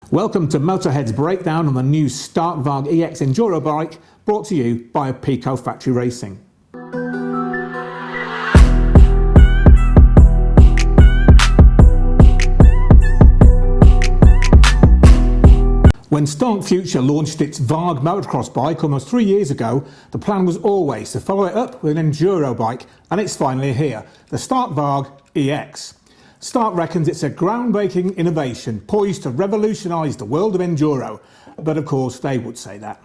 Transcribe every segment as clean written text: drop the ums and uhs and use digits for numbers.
Welcome to MotoHead's breakdown on the new Stark Varg EX enduro bike, brought to you by Pico Factory Racing. When Stark Future launched its Varg motocross bike almost 3 years ago, the plan was always to follow it up with an enduro bike, and it's finally here, the Stark Varg EX. Stark reckons it's a groundbreaking innovation poised to revolutionise the world of enduro, but of course they would say that.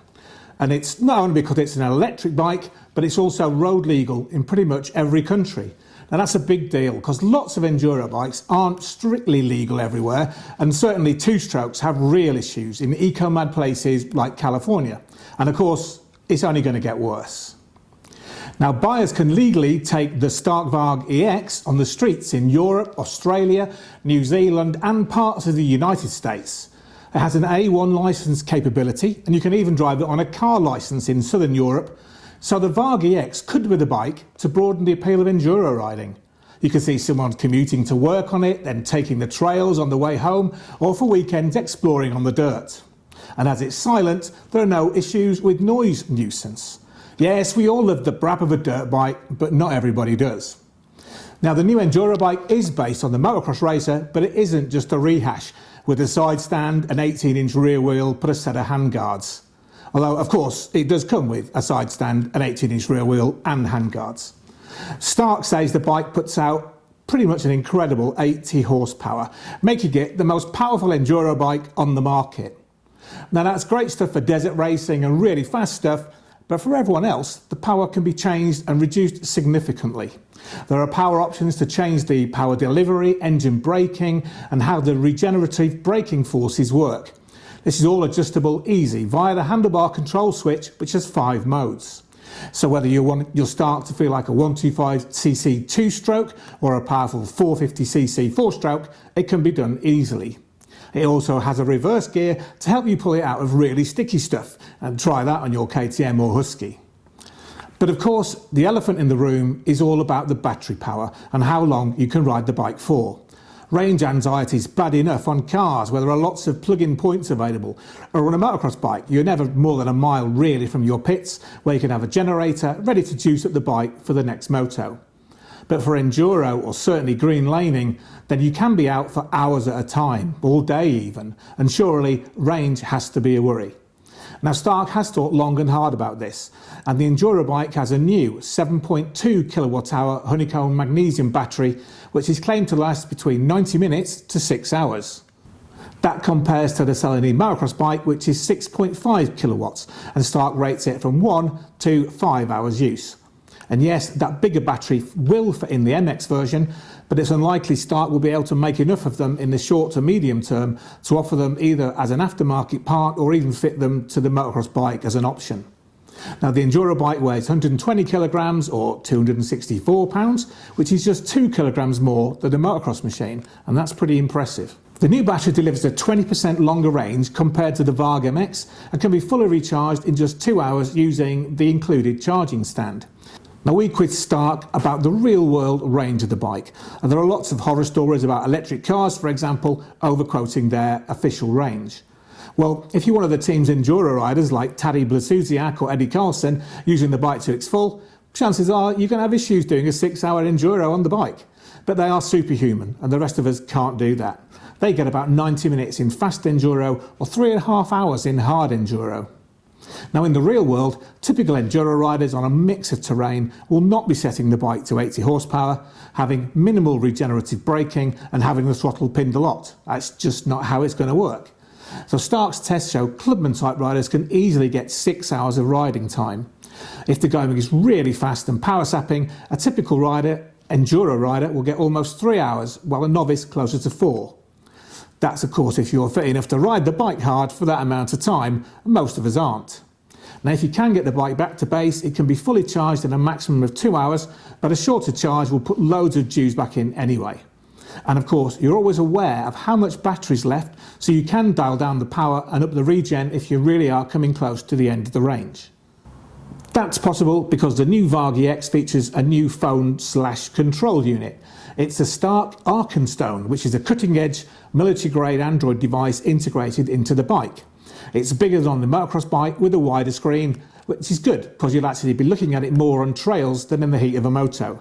And it's not only because it's an electric bike, but it's also road legal in pretty much every country. Now that's a big deal because lots of enduro bikes aren't strictly legal everywhere, and certainly two-strokes have real issues in eco-mad places like California. And of course, it's only going to get worse. Now, buyers can legally take the Stark Varg EX on the streets in Europe, Australia, New Zealand and parts of the United States. It has an A1 licence capability, and you can even drive it on a car licence in Southern Europe. So the Varg EX could be the bike to broaden the appeal of enduro riding. You can see someone commuting to work on it, then taking the trails on the way home, or for weekends exploring on the dirt. And as it's silent, there are no issues with noise nuisance. Yes, we all love the brap of a dirt bike, but not everybody does. Now, the new enduro bike is based on the motocross racer, but it isn't just a rehash, with a side stand, an 18-inch rear wheel, plus a set of handguards. Although, of course, it does come with a side stand, an 18-inch rear wheel and handguards. Stark says the bike puts out pretty much an incredible 80 horsepower, making it the most powerful enduro bike on the market. Now, that's great stuff for desert racing and really fast stuff, but for everyone else, the power can be changed and reduced significantly. There are power options to change the power delivery, engine braking, and how the regenerative braking forces work. This is all adjustable easy via the handlebar control switch, which has 5 modes. So whether you want your Stark to feel like a 125cc 2-stroke or a powerful 450cc 4-stroke, it can be done easily. It also has a reverse gear to help you pull it out of really sticky stuff, and try that on your KTM or Husky. But of course, the elephant in the room is all about the battery power and how long you can ride the bike for. Range anxiety is bad enough on cars where there are lots of plug-in points available, or on a motocross bike you're never more than a mile really from your pits, where you can have a generator ready to juice up the bike for the next moto. But for enduro, or certainly green laning, then you can be out for hours at a time, all day even, and surely range has to be a worry. Now, Stark has thought long and hard about this, and the enduro bike has a new 7.2 kilowatt-hour honeycomb magnesium battery, which is claimed to last between 90 minutes to 6 hours. That compares to the Celine motocross bike, which is 6.5 kilowatts, and Stark rates it from 1 to 5 hours use. And yes, that bigger battery will fit in the MX version, but it's unlikely Stark will be able to make enough of them in the short to medium term to offer them either as an aftermarket part or even fit them to the motocross bike as an option. Now, the enduro bike weighs 120 kilograms or 264 pounds, which is just 2 kilograms more than the motocross machine, and that's pretty impressive. The new battery delivers a 20% longer range compared to the Varg MX and can be fully recharged in just 2 hours using the included charging stand. Now, we quizzed Stark about the real-world range of the bike, and there are lots of horror stories about electric cars, for example, overquoting their official range. Well, if you're one of the team's enduro riders like Tadej Blasuziak or Eddie Carlson using the bike to its full, chances are you're going to have issues doing a 6-hour enduro on the bike. But they are superhuman, and the rest of us can't do that. They get about 90 minutes in fast enduro or 3.5 hours in hard enduro. Now, in the real world, typical enduro riders on a mix of terrain will not be setting the bike to 80 horsepower, having minimal regenerative braking and having the throttle pinned a lot. That's just not how it's going to work. So Stark's tests show clubman type riders can easily get 6 hours of riding time. If the going is really fast and power sapping, a typical enduro rider will get almost 3 hours, while a novice closer to 4. That's, of course, if you're fit enough to ride the bike hard for that amount of time, and most of us aren't. Now, if you can get the bike back to base, it can be fully charged in a maximum of 2 hours, but a shorter charge will put loads of juice back in anyway. And of course, you're always aware of how much battery's left, so you can dial down the power and up the regen if you really are coming close to the end of the range. That's possible because the new Varg EX features a new phone/control unit. It's a Stark Arkenstone, which is a cutting-edge, military-grade Android device integrated into the bike. It's bigger than on the motocross bike with a wider screen, which is good because you'll actually be looking at it more on trails than in the heat of a moto.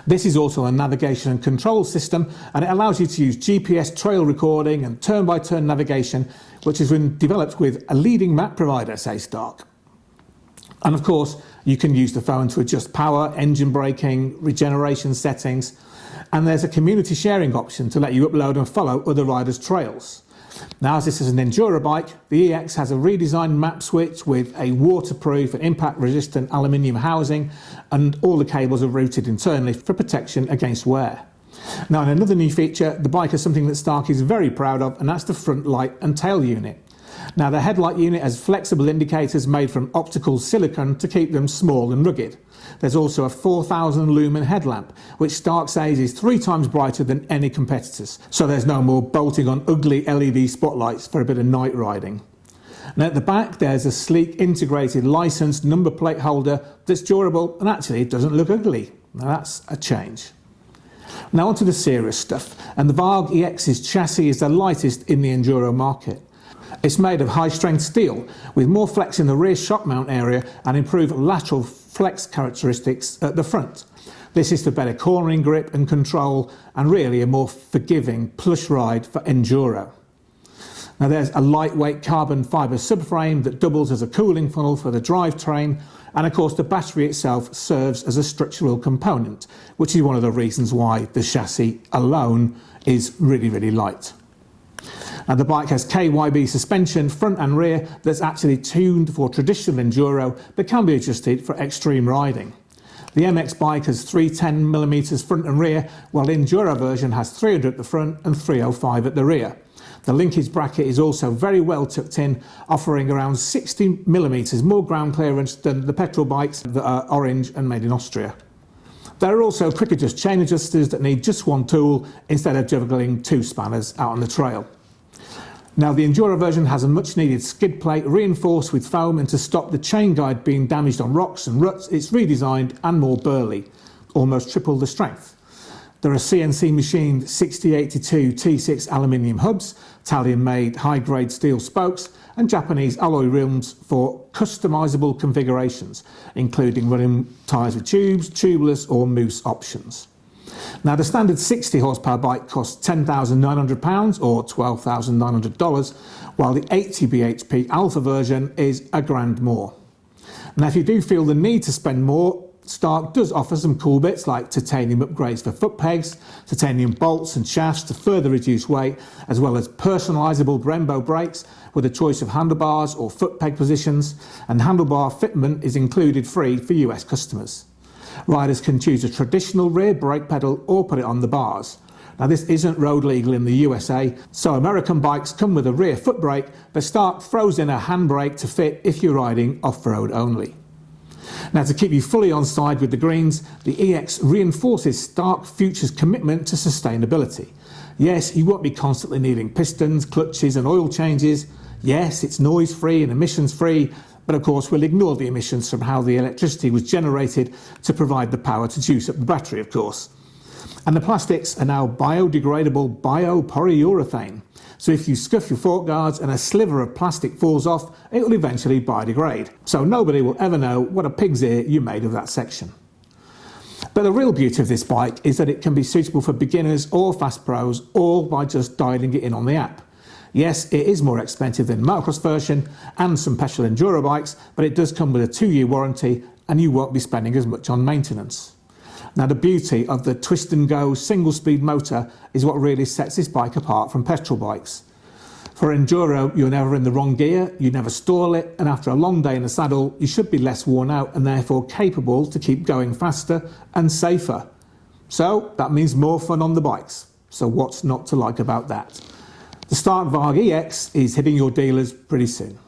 This is also a navigation and control system, and it allows you to use GPS trail recording and turn-by-turn navigation, which has been developed with a leading map provider, say Stark. And of course, you can use the phone to adjust power, engine braking, regeneration settings, and there's a community sharing option to let you upload and follow other riders' trails. Now, as this is an enduro bike, the EX has a redesigned map switch with a waterproof and impact-resistant aluminium housing, and all the cables are routed internally for protection against wear. Now, in another new feature, the bike has something that Stark is very proud of, and that's the front light and tail unit. Now, the headlight unit has flexible indicators made from optical silicone to keep them small and rugged. There's also a 4,000 lumen headlamp, which Stark says is 3 times brighter than any competitors. So there's no more bolting on ugly LED spotlights for a bit of night riding. And at the back, there's a sleek integrated licensed number plate holder that's durable and actually doesn't look ugly. Now that's a change. Now onto the serious stuff. And the Varg EX's chassis is the lightest in the enduro market. It's made of high-strength steel with more flex in the rear shock mount area and improved lateral flex characteristics at the front. This is for better cornering grip and control, and really a more forgiving plush ride for enduro. Now there's a lightweight carbon fibre subframe that doubles as a cooling funnel for the drivetrain, and of course the battery itself serves as a structural component, which is one of the reasons why the chassis alone is really light. Now the bike has KYB suspension front and rear that's actually tuned for traditional enduro but can be adjusted for extreme riding. The MX bike has 310mm front and rear, while the enduro version has 300 at the front and 305 at the rear. The linkage bracket is also very well tucked in, offering around 60mm more ground clearance than the petrol bikes that are orange and made in Austria. There are also quick adjust chain adjusters that need just one tool instead of juggling 2 spanners out on the trail. Now the enduro version has a much needed skid plate reinforced with foam, and to stop the chain guide being damaged on rocks and ruts, it's redesigned and more burly, almost triple the strength. There are CNC machined 6082 T6 aluminium hubs, Italian made high grade steel spokes, and Japanese alloy rims for customizable configurations, including running tyres with tubes, tubeless or mousse options. Now the standard 60 horsepower bike costs £10,900 or $12,900, while the 80 bhp Alpha version is £1,000 more. Now if you do feel the need to spend more, Stark does offer some cool bits like titanium upgrades for foot pegs, titanium bolts and shafts to further reduce weight, as well as personalisable Brembo brakes with a choice of handlebars or foot peg positions, and handlebar fitment is included free for US customers. Riders can choose a traditional rear brake pedal or put it on the bars. Now this isn't road legal in the USA, so American bikes come with a rear foot brake, but Stark throws in a handbrake to fit if you're riding off-road only. Now to keep you fully on side with the greens, the EX reinforces Stark Future's commitment to sustainability. Yes, you won't be constantly needing pistons, clutches and oil changes. Yes, it's noise-free and emissions-free, but of course we'll ignore the emissions from how the electricity was generated to provide the power to juice up the battery, of course. And the plastics are now biodegradable biopolyurethane. So if you scuff your fork guards and a sliver of plastic falls off, it will eventually biodegrade. So nobody will ever know what a pig's ear you made of that section. But the real beauty of this bike is that it can be suitable for beginners or fast pros, all by just dialing it in on the app. Yes, it is more expensive than the motocross version and some petrol enduro bikes, but it does come with a 2-year warranty and you won't be spending as much on maintenance. Now the beauty of the twist and go single speed motor is what really sets this bike apart from petrol bikes. For enduro, you're never in the wrong gear, you never stall it, and after a long day in the saddle, you should be less worn out and therefore capable to keep going faster and safer. So that means more fun on the bikes. So what's not to like about that? The Stark Varg EX is hitting your dealers pretty soon.